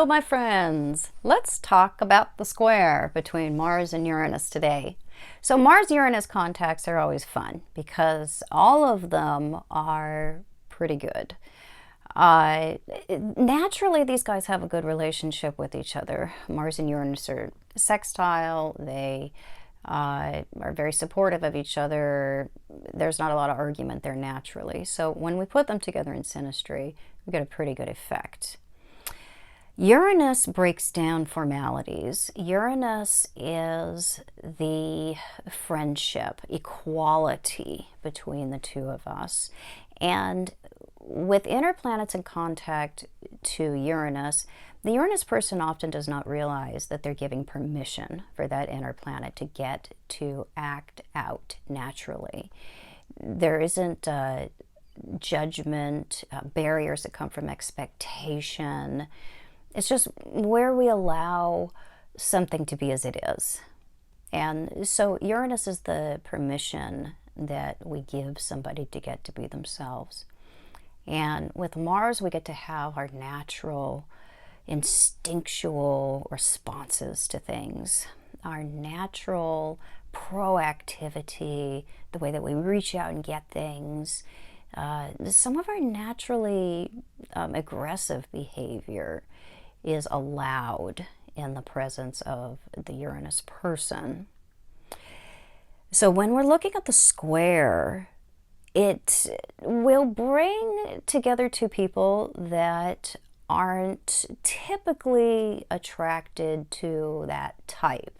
Hello, my friends. Let's talk about the square between Mars and Uranus today. So Mars-Uranus contacts are always fun because all of them are pretty good. Naturally, these guys have a good relationship with each other. Mars and Uranus are sextile. They are very supportive of each other. There's not a lot of argument there naturally. So when we put them together in Sinistry, we get a pretty good effect. Uranus breaks down formalities. Uranus is the friendship, equality between the two of us. And with inner planets in contact to Uranus, the Uranus person often does not realize that they're giving permission for that inner planet to get to act out naturally. There isn't judgment, barriers that come from expectation. It's just where we allow something to be as it is. And so Uranus is the permission that we give somebody to get to be themselves. And with Mars, we get to have our natural, instinctual responses to things, our natural proactivity, the way that we reach out and get things, some of our naturally aggressive behavior is allowed in the presence of the Uranus person. So when we're looking at the square, it will bring together two people that aren't typically attracted to that type.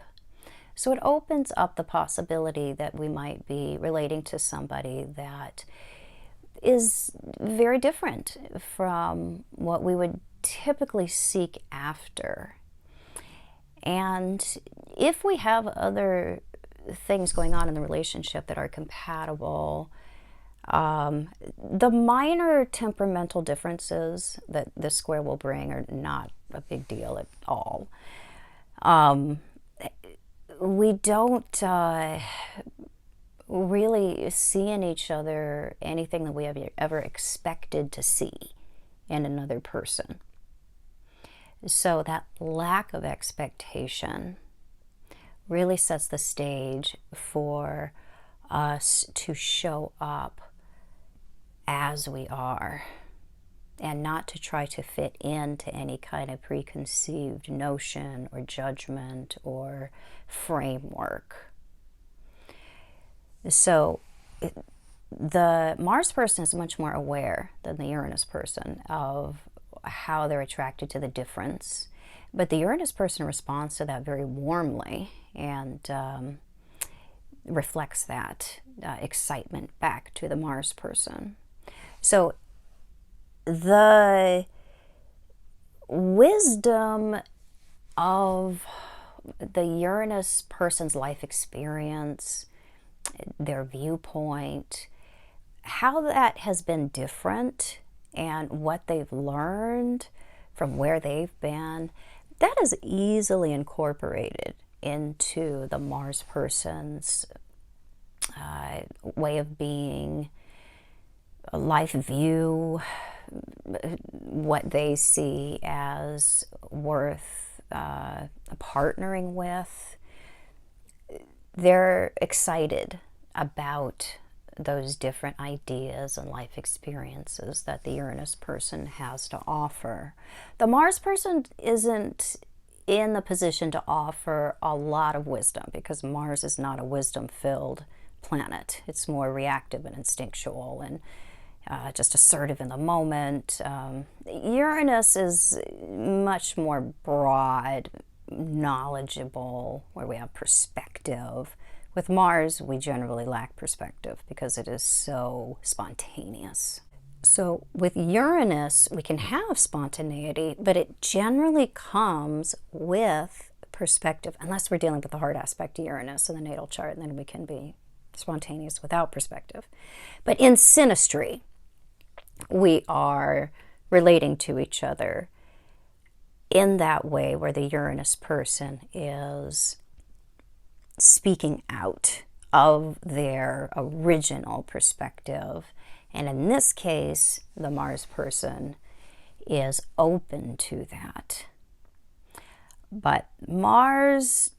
So it opens up the possibility that we might be relating to somebody that is very different from what we would typically seek after. And if we have other things going on in the relationship that are compatible, the minor temperamental differences that this square will bring are not a big deal at all. We don't really see in each other anything that we have ever expected to see in another person. So that lack of expectation really sets the stage for us to show up as we are and not to try to fit into any kind of preconceived notion or judgment or framework. So the Mars person is much more aware than the Uranus person of how they're attracted to the difference. But the Uranus person responds to that very warmly and reflects that excitement back to the Mars person. So the wisdom of the Uranus person's life experience, their viewpoint, how that has been different and what they've learned from where they've been, that is easily incorporated into the Mars person's way of being, a life view, what they see as worth partnering with. They're excited about those different ideas and life experiences that the Uranus person has to offer. The Mars person isn't in the position to offer a lot of wisdom because Mars is not a wisdom-filled planet. It's more reactive and instinctual and just assertive in the moment. Uranus is much more broad, knowledgeable, where we have perspective. With Mars, we generally lack perspective because it is so spontaneous. So with Uranus, we can have spontaneity, but it generally comes with perspective, unless we're dealing with the hard aspect of Uranus in the natal chart, and then we can be spontaneous without perspective. But in Sinistry, we are relating to each other in that way where the Uranus person is speaking out of their original perspective. And in this case, the Mars person is open to that. But Mars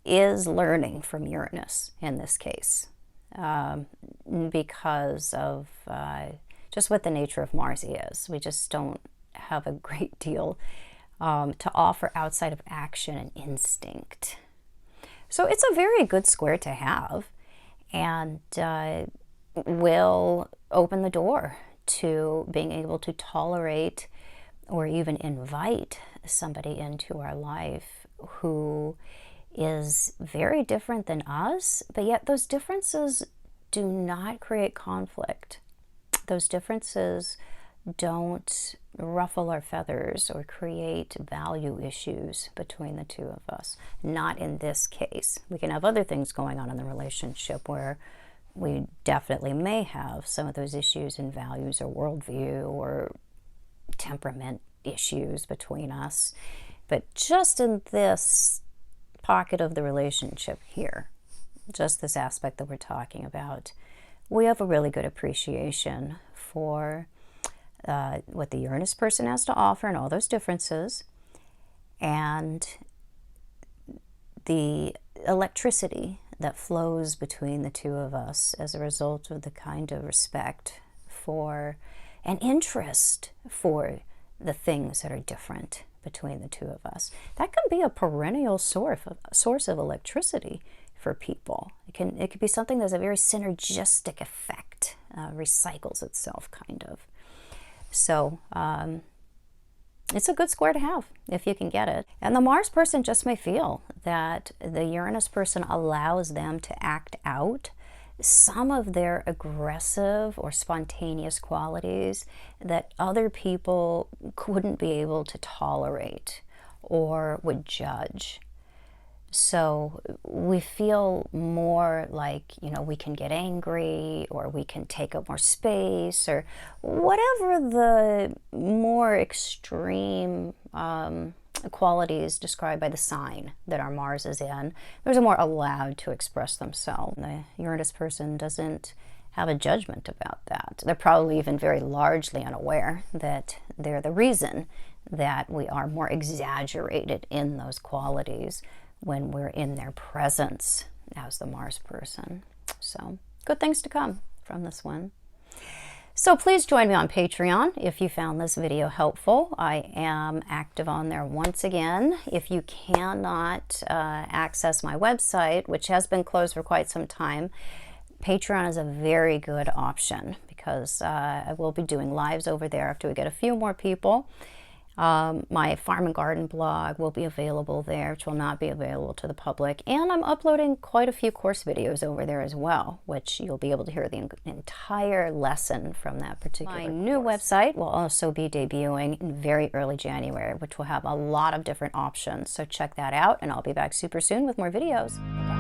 is learning from Uranus in this case, because of just what the nature of Mars is. We just don't have a great deal to offer outside of action and instinct. So it's a very good square to have, and will open the door to being able to tolerate or even invite somebody into our life who is very different than us, but yet those differences do not create conflict. Those differences don't ruffle our feathers or create value issues between the two of us. Not in this case. We can have other things going on in the relationship where we definitely may have some of those issues in values or worldview or temperament issues between us. But just in this pocket of the relationship here, just this aspect that we're talking about, we have a really good appreciation for what the Uranus person has to offer and all those differences, and the electricity that flows between the two of us as a result of the kind of respect for and interest for the things that are different between the two of us. That can be a perennial source of electricity for people. It could be something that's a very synergistic effect, recycles itself kind of. So it's a good square to have if you can get it. And the Mars person just may feel that the Uranus person allows them to act out some of their aggressive or spontaneous qualities that other people couldn't be able to tolerate or would judge. So we feel more like, we can get angry, or we can take up more space, or whatever the more extreme qualities described by the sign that our Mars is in. Those are more allowed to express themselves. The Uranus person doesn't have a judgment about that. They're probably even very largely unaware that they're the reason that we are more exaggerated in those qualities when we're in their presence as the Mars person. So good things to come from this one. So please join me on Patreon if you found this video helpful. I am active on there once again. If you cannot access my website, which has been closed for quite some time, Patreon is a very good option because I will be doing lives over there after we get a few more people. My farm and garden blog will be available there, which will not be available to the public. And I'm uploading quite a few course videos over there as well, which you'll be able to hear the entire lesson from that particular course. My new website will also be debuting in very early January, which will have a lot of different options. So check that out, and I'll be back super soon with more videos. Bye-bye.